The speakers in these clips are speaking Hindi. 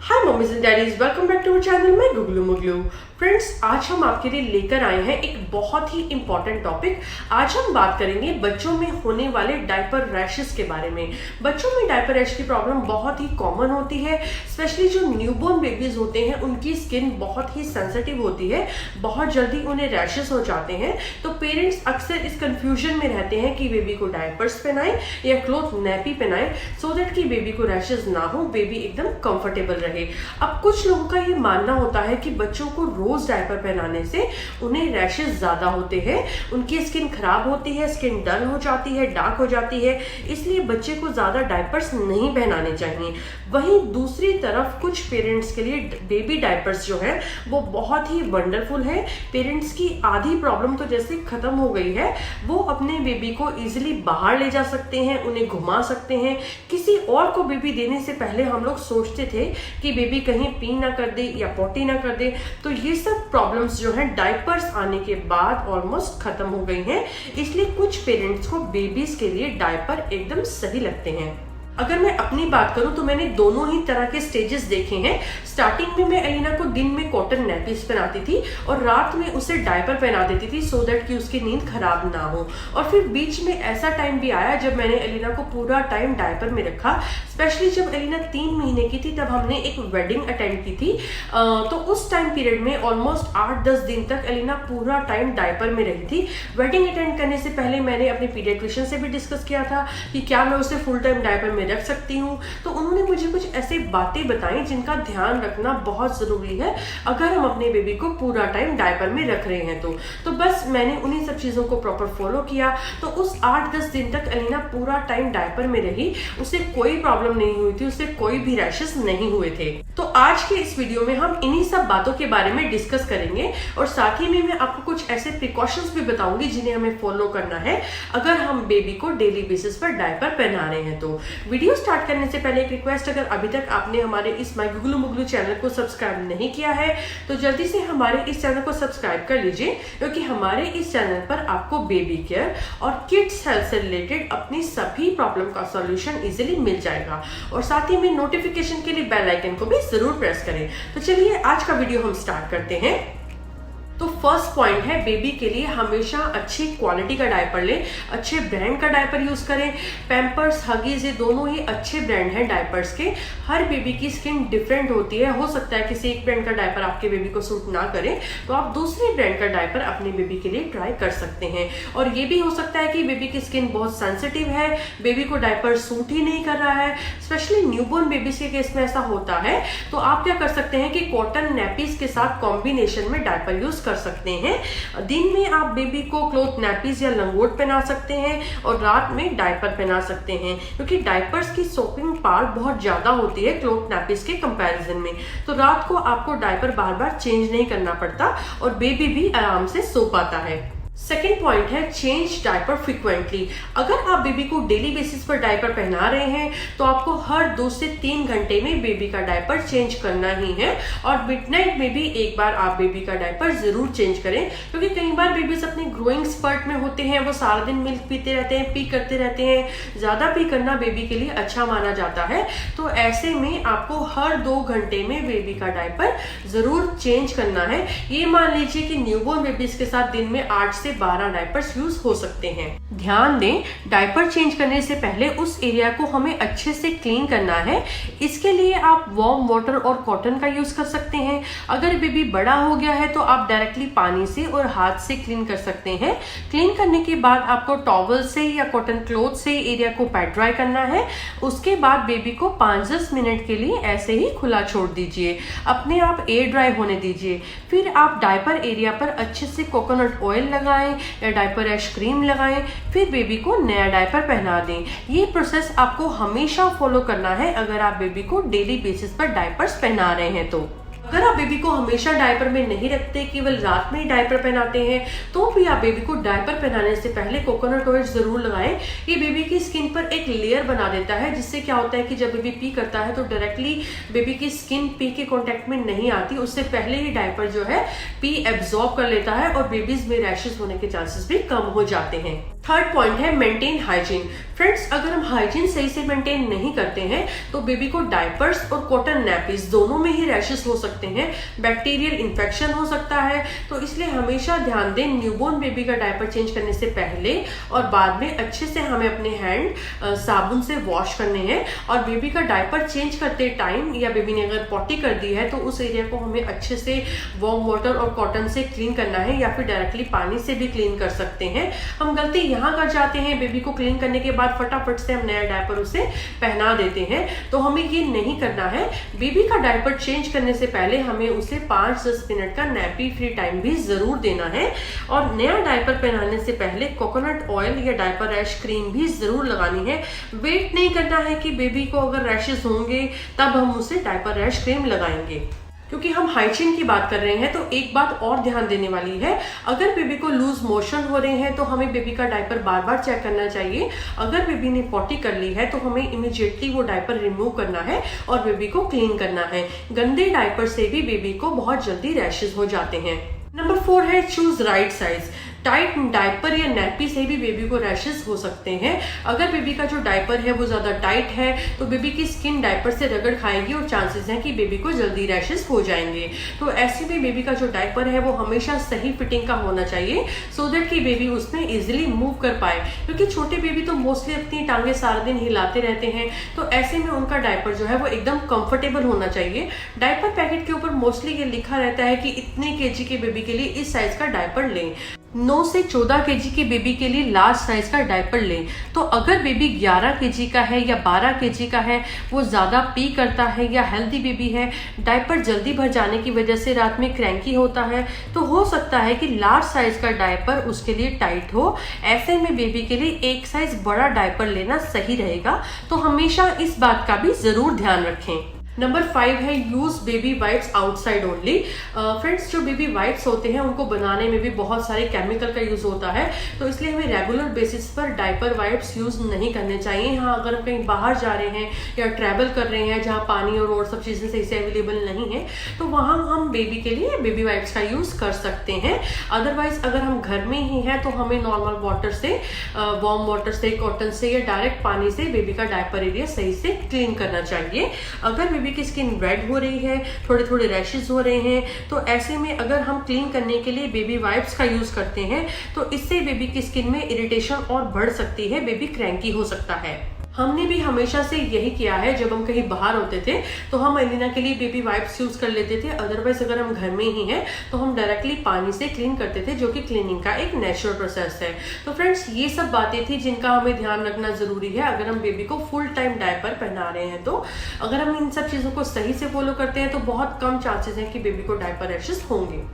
Hi mummies and daddies, welcome back to our channel. मैं गुगलू मुगलू। फ्रेंड्स, आज हम आपके लिए लेकर आए हैं एक बहुत ही इंपॉर्टेंट टॉपिक। आज हम बात करेंगे बच्चों में होने वाले डायपर रैशेस के बारे में। बच्चों में डायपर रैश की प्रॉब्लम बहुत ही कॉमन होती है। स्पेशली जो न्यूबॉर्न बेबीज होते हैं उनकी स्किन बहुत ही सेंसिटिव होती है, बहुत जल्दी उन्हें रैशेस हो जाते हैं। तो पेरेंट्स अक्सर इस कंफ्यूजन में रहते हैं कि बेबी को डायपर्स पहनाएं या क्लॉथ नैपी पहनाएं सो दैट कि बेबी को रैशेस ना हो, बेबी एकदम कंफर्टेबल रहे। अब कुछ लोगों का ये मानना होता है कि बच्चों को रोज डायपर पहनाने से उन्हें रैशेस ज्यादा होते हैं, उनकी स्किन खराब होती है, स्किन डल हो जाती है, डार्क हो जाती है, इसलिए बच्चे को ज्यादा डायपर्स नहीं पहनाने चाहिए। वहीं दूसरी तरफ कुछ पेरेंट्स के लिए बेबी डायपर्स जो है वो बहुत ही वंडरफुल है। पेरेंट्स की आधी प्रॉब्लम तो जैसे खत्म हो गई है, वो अपने बेबी को इजिली बाहर ले जा सकते हैं, उन्हें घुमा सकते हैं। किसी और को बेबी देने से पहले हम लोग सोचते थे कि बेबी कहीं पी ना कर दे या पोटी ना कर दे, तो ये सब प्रॉब्लम्स जो है डायपर्स आने के बाद ऑलमोस्ट खत्म हो गई हैं। इसलिए कुछ पेरेंट्स को बेबीज के लिए डायपर एकदम सही लगते हैं। अगर मैं अपनी बात करूं तो मैंने दोनों ही तरह के स्टेजेस देखे हैं। स्टार्टिंग में मैं एलिना को दिन में कॉटन नैपीज पहनाती थी और रात में उसे डायपर पहना देती थी सो दैट कि उसकी नींद खराब ना हो। और फिर बीच में ऐसा टाइम भी आया जब मैंने एलिना को पूरा टाइम डायपर में रखा। स्पेशली जब एलिना 3 महीने की थी तब हमने एक वेडिंग अटेंड की थी। तो उस टाइम पीरियड में ऑलमोस्ट 8-10 दिन तक एलिना पूरा टाइम डायपर में रही थी। वेडिंग अटेंड करने से पहले मैंने अपने पीडियाट्रिशियन से भी डिस्कस किया था कि क्या मैं उसे फुल टाइम डायपर में रख सकती हूँ। तो उन्होंने मुझे कुछ ऐसी बातें बताई जिनका ध्यान रखना बहुत जरूरी है अगर हम अपने बेबी को पूरा टाइम डायपर में रख रहे हैं तो बस मैंने उन्हीं सब चीजों को प्रॉपर फॉलो किया। तो उस 8-10 दिन तक एलिना पूरा टाइम डायपर में रही, उसे कोई प्रॉब्लम नहीं हुई थी, उसे कोई भी रैशेस नहीं हुए थे। तो आज के इस वीडियो में हम इन्हीं सब बातों के बारे में डिस्कस करेंगे और साथ ही में मैं आपको कुछ ऐसे प्रिकॉशंस भी बताऊंगी जिन्हें हमें फॉलो करना है अगर हम बेबी को डेली बेसिस पर डायपर पहना रहे हैं। तो वीडियो स्टार्ट करने से पहले एक रिक्वेस्ट, अगर अभी तक आपने हमारे इस माय गुगलू मुगलू चैनल को सब्सक्राइब नहीं किया है तो जल्दी से हमारे इस चैनल को सब्सक्राइब कर लीजिए, क्योंकि हमारे इस चैनल पर आपको बेबी केयर और किड्स हेल्थ से रिलेटेड अपनी सभी प्रॉब्लम का सॉल्यूशन इजीली मिल जाएगा। और साथ ही में नोटिफिकेशन के लिए बेल आइकन को भी जरूर प्रेस करें। तो चलिए आज का वीडियो हम स्टार्ट करते हैं। तो फर्स्ट पॉइंट है, बेबी के लिए हमेशा अच्छी क्वालिटी का डायपर लें, अच्छे ब्रांड का डायपर यूज करें। पैम्पर्स, हगीज, ये दोनों ही अच्छे ब्रांड हैं डायपर्स के। हर बेबी की स्किन डिफरेंट होती है, हो सकता है किसी एक ब्रांड का डायपर आपके बेबी को सूट ना करे तो आप दूसरे ब्रांड का डायपर अपने बेबी के लिए ट्राई कर सकते हैं। और ये भी हो सकता है कि बेबी की स्किन बहुत सेंसिटिव है, बेबी को डायपर सूट ही नहीं कर रहा है। स्पेशली न्यूबॉर्न बेबीज के केस में ऐसा होता है। तो आप क्या कर सकते हैं कि कॉटन नैपीज के साथ कॉम्बिनेशन में डायपर यूज कर सकते हैं। दिन में आप बेबी को क्लॉथ नैपीज या लंगोट पहना सकते हैं और रात में डायपर पहना सकते हैं, क्योंकि डायपर्स की सोपिंग पावर बहुत ज्यादा होती है क्लॉथ नैपीज के कंपैरिजन में। तो रात को आपको डायपर बार बार चेंज नहीं करना पड़ता और बेबी भी आराम से सो पाता है। सेकेंड पॉइंट है, चेंज डायपर फ्रिक्वेंटली। अगर आप बेबी को डेली बेसिस पर डायपर पहना रहे हैं तो आपको हर 2 से 3 घंटे में बेबी का डायपर चेंज करना ही है। और मिडनाइट में भी एक बार आप बेबी का डायपर जरूर चेंज करें, क्योंकि कई बार बेबीज अपने ग्रोइंग स्पर्ट में होते हैं, वो सारा दिन मिल्क पीते रहते हैं, पी करते रहते हैं। ज्यादा पी करना बेबी के लिए अच्छा माना जाता है। तो ऐसे में आपको हर 2 घंटे में बेबी का डायपर जरूर चेंज करना है। ये मान लीजिए कि न्यूबॉर्न बेबीज के साथ दिन में 8 से 12 डायपर्स यूज हो सकते हैं। ध्यान दें, डायपर चेंज करने से पहले उस एरिया को हमें अच्छे से क्लीन करना है। इसके लिए आप वार्म वाटर और कॉटन का यूज कर सकते हैं। अगर बेबी बड़ा हो गया है तो आप डायरेक्टली पानी से और हाथ से क्लीन कर सकते हैं। क्लीन करने के बाद आपको टॉवल से या कॉटन क्लॉथ से एरिया को पैट ड्राई करना है। उसके बाद बेबी को 5-10 मिनट के लिए ऐसे ही खुला छोड़ दीजिए, अपने आप एयर ड्राई होने दीजिए। फिर आप डायपर एरिया पर अच्छे से कोकोनट ऑयल लगाएं या डायपर रैश क्रीम लगाएं, फिर बेबी को नया डायपर पहना दें। ये प्रोसेस आपको हमेशा फॉलो करना है अगर आप बेबी को डेली बेसिस पर डायपर्स पहना रहे हैं। तो अगर आप बेबी को हमेशा डायपर में नहीं रखते, केवल रात में ही डायपर पहनाते हैं, तो भी आप बेबी को डायपर पहनाने से पहले कोकोनट ऑयल जरूर लगाएं। ये बेबी की स्किन पर एक लेयर बना देता है, जिससे क्या होता है कि जब बेबी पी करता है तो डायरेक्टली बेबी की स्किन पी के कॉन्टेक्ट में नहीं आती, उससे पहले ही डायपर जो है पी एब्जॉर्ब कर लेता है और बेबीज में रैशेस होने के चांसेस भी कम हो जाते हैं। थर्ड पॉइंट है मेंटेन हाइजीन। फ्रेंड्स, अगर हम हाइजीन सही से मेंटेन नहीं करते हैं तो बेबी को डायपर्स और कॉटन नैपीज दोनों में ही रैशेस हो सकते हैं, बैक्टीरियल इन्फेक्शन हो सकता है। तो इसलिए हमेशा ध्यान दें, न्यूबॉर्न बेबी का डायपर चेंज करने से पहले और बाद में अच्छे से हमें अपने हैंड साबुन से वॉश करने हैं। और बेबी का डायपर चेंज करते टाइम या बेबी ने अगर पॉटी कर दी है तो उस एरिया को हमें अच्छे से वार्म वाटर और कॉटन से क्लीन करना है, या फिर डायरेक्टली पानी से भी क्लीन कर सकते हैं। हम गलती यहाँ कर जाते हैं, बेबी को क्लीन करने के बाद फटाफट से हम नया डायपर उसे पहना देते हैं। तो हमें ये नहीं करना है। बेबी का डायपर चेंज करने से पहले हमें उसे 5-10 मिनट का नैपी फ्री टाइम भी जरूर देना है। और नया डायपर पहनाने से पहले कोकोनट ऑयल या डायपर रैश क्रीम भी जरूर लगानी है। वेट नहीं करना है कि बेबी को अगर रैशेस होंगे तब हम उसे डायपर रैश क्रीम लगाएंगे। क्योंकि हम हाइजीन की बात कर रहे हैं तो एक बात और ध्यान देने वाली है, अगर बेबी को लूज मोशन हो रहे हैं तो हमें बेबी का डायपर बार बार चेक करना चाहिए। अगर बेबी ने पॉटी कर ली है तो हमें इमीडिएटली वो डायपर रिमूव करना है और बेबी को क्लीन करना है। गंदे डायपर से भी बेबी को बहुत जल्दी रैशेस हो जाते हैं। नंबर 4 है choose right size. Tight diaper या नैपी से भी बेबी को रैशेस हो सकते हैं। अगर बेबी का जो डायपर है वो ज्यादा टाइट है तो बेबी की स्किन डायपर से रगड़ खाएगी और चांसेस हैं कि बेबी को जल्दी रैशेस हो जाएंगे। तो ऐसे में बेबी का जो डायपर है वो हमेशा सही फिटिंग का होना चाहिए, सो दैट कि बेबी उसमें इजिली मूव कर पाए। क्योंकि छोटे बेबी तो मोस्टली अपनी टांगे सारा दिन हिलाते रहते हैं, तो ऐसे में उनका डायपर जो है वो एकदम कंफर्टेबल होना चाहिए। डायपर पैकेट के ऊपर मोस्टली ये लिखा रहता है कि इतने केजी के बेबी के लिए इस साइज का डायपर लें, 9 से 14 केजी के बेबी के लिए लार्ज साइज का डायपर लें। तो अगर बेबी 11 केजी का है या 12 केजी का है, वो ज्यादा पी करता है या हेल्दी बेबी है, डायपर जल्दी भर जाने की वजह से रात में क्रैंकी होता है, तो हो सकता है कि लार्ज साइज का डायपर उसके लिए टाइट हो। ऐसे में बेबी के लिए एक साइज बड़ा डायपर लेना सही रहेगा। तो हमेशा इस बात का भी जरूर ध्यान रखें। नंबर 5 है use baby wipes outside only. Friends, जो बेबी वाइप्स होते हैं उनको बनाने में भी बहुत सारे केमिकल का यूज होता है, तो इसलिए हमें रेगुलर बेसिस पर डायपर वाइप्स यूज नहीं करने चाहिए। हाँ, अगर हम कहीं बाहर जा रहे हैं या ट्रैवल कर रहे हैं जहाँ पानी और सब चीजें सही से अवेलेबल नहीं है, तो वहां हम बेबी के लिए बेबी वाइप्स का यूज कर सकते हैं। अदरवाइज अगर हम घर में ही हैं तो हमें नॉर्मल वाटर से, वार्म वाटर से, कॉटन से या डायरेक्ट पानी से बेबी का डायपर एरिया सही से क्लीन करना चाहिए। अगर बेबी की स्किन रेड हो रही है, थोड़े थोड़े रैशेस हो रहे हैं, तो ऐसे में अगर हम क्लीन करने के लिए बेबी वाइप्स का यूज करते हैं तो इससे बेबी की स्किन में इरिटेशन और बढ़ सकती है, बेबी क्रैंकी हो सकता है। हमने भी हमेशा से यही किया है, जब हम कहीं बाहर होते थे तो हम एलिना के लिए बेबी वाइप्स यूज कर लेते थे। अदरवाइज अगर हम घर में ही हैं तो हम डायरेक्टली पानी से क्लीन करते थे, जो कि क्लीनिंग का एक नेचुरल प्रोसेस है। तो फ्रेंड्स, ये सब बातें थी जिनका हमें ध्यान रखना जरूरी है अगर हम बेबी को फुल टाइम डायपर पहना रहे हैं। तो अगर हम इन सब चीजों को सही से फॉलो करते हैं तो बहुत कम चांसेस है कि बेबी को डायपर रैशेस होंगे।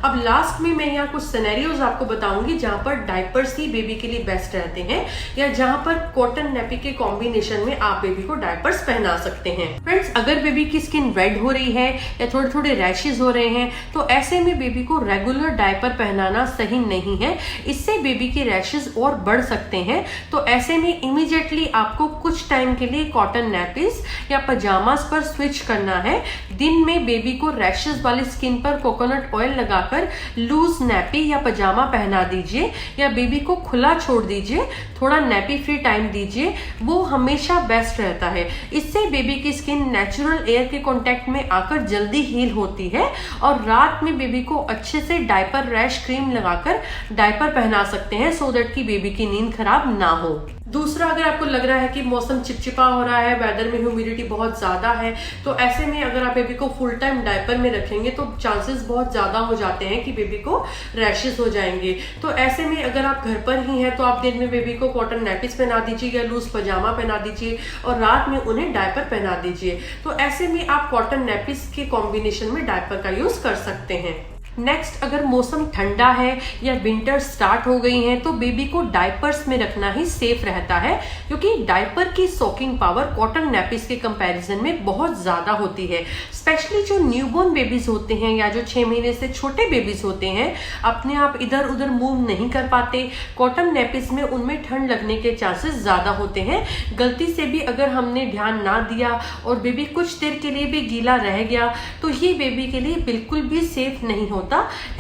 अब लास्ट में मैं यहाँ कुछ सिनेरियोज आपको बताऊंगी जहां पर डायपर्स ही बेबी के लिए बेस्ट रहते हैं, या जहां पर कॉटन नैपी के कॉम्बिनेशन में आप बेबी को डायपर्स पहना सकते हैं। फ्रेंड्स, अगर बेबी की स्किन रेड हो रही है या थोड़े थोड़े रैशेज हो रहे हैं तो ऐसे में बेबी को रेगुलर डायपर पहनाना सही नहीं है, इससे बेबी के रैशेज और बढ़ सकते हैं। तो ऐसे में इमीडिएटली आपको कुछ टाइम के लिए कॉटन नैपीज या पजामास पर स्विच करना है। दिन में बेबी को रैशेज वाली स्किन पर कोकोनट ऑयल लगाकर लूज नैपी या पजामा पहना दीजिए, या बेबी को खुला छोड़ दीजिए, थोड़ा नैपी फ्री टाइम दीजिए, वो हमेशा बेस्ट रहता है। इससे बेबी की स्किन नेचुरल एयर के कांटेक्ट में आकर जल्दी हील होती है और रात में बेबी को अच्छे से डायपर रैश क्रीम लगाकर डायपर पहना सकते हैं, सो दैट कि बेबी की नींद खराब ना हो। दूसरा, अगर आपको लग रहा है कि मौसम चिपचिपा हो रहा है, वेदर में ह्यूमिडिटी बहुत ज्यादा है, तो ऐसे में अगर आप बेबी को फुल टाइम डायपर में रखेंगे तो चांसेस बहुत ज्यादा हो जाते हैं कि बेबी को रैशेस हो जाएंगे। तो ऐसे में अगर आप घर पर ही हैं तो आप दिन में बेबी को कॉटन नैपीज पहना दीजिए या लूज पजामा पहना दीजिए और रात में उन्हें डायपर पहना दीजिए। तो ऐसे में आप कॉटन नैपीज के कॉम्बिनेशन में डायपर का यूज कर सकते हैं। नेक्स्ट, अगर मौसम ठंडा है या विंटर स्टार्ट हो गई है तो बेबी को डायपर्स में रखना ही सेफ रहता है, क्योंकि डायपर की सोकिंग पावर कॉटन नैपीज के कंपैरिजन में बहुत ज्यादा होती है। स्पेशली जो न्यूबॉर्न बेबीज होते हैं या जो 6 महीने से छोटे बेबीज होते हैं, अपने आप इधर उधर मूव नहीं कर पाते, कॉटन नैपीज में उनमें ठंड लगने के चांसेस ज्यादा होते हैं। गलती से भी अगर हमने ध्यान ना दिया और बेबी कुछ देर के लिए भी गीला रह गया तो ये बेबी के लिए बिल्कुल भी सेफ नहीं होता।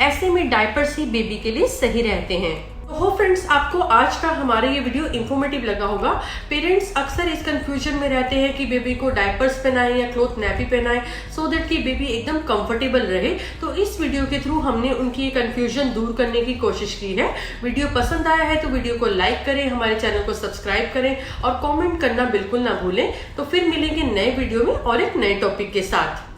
ऐसे में डायपर्स ही बेबी के लिए सही रहते हैं। हो फ्रेंड्स, आपको आज का हमारा ये वीडियो इंफॉर्मेटिव लगा होगा। पेरेंट्स अक्सर इस कंफ्यूजन में रहते हैं कि बेबी को डायपर्स पहनाएं या क्लॉथ नैपी पहनाएं सो दैट कि बेबी एकदम कंफर्टेबल रहे। तो इस वीडियो के थ्रू हमने उनकी ये कंफ्यूजन दूर करने की कोशिश की है। वीडियो पसंद आया है तो वीडियो को लाइक करें, हमारे चैनल को सब्सक्राइब करें और कॉमेंट करना बिल्कुल ना भूलें। तो फिर मिलेंगे नए वीडियो में और एक नए टॉपिक के साथ।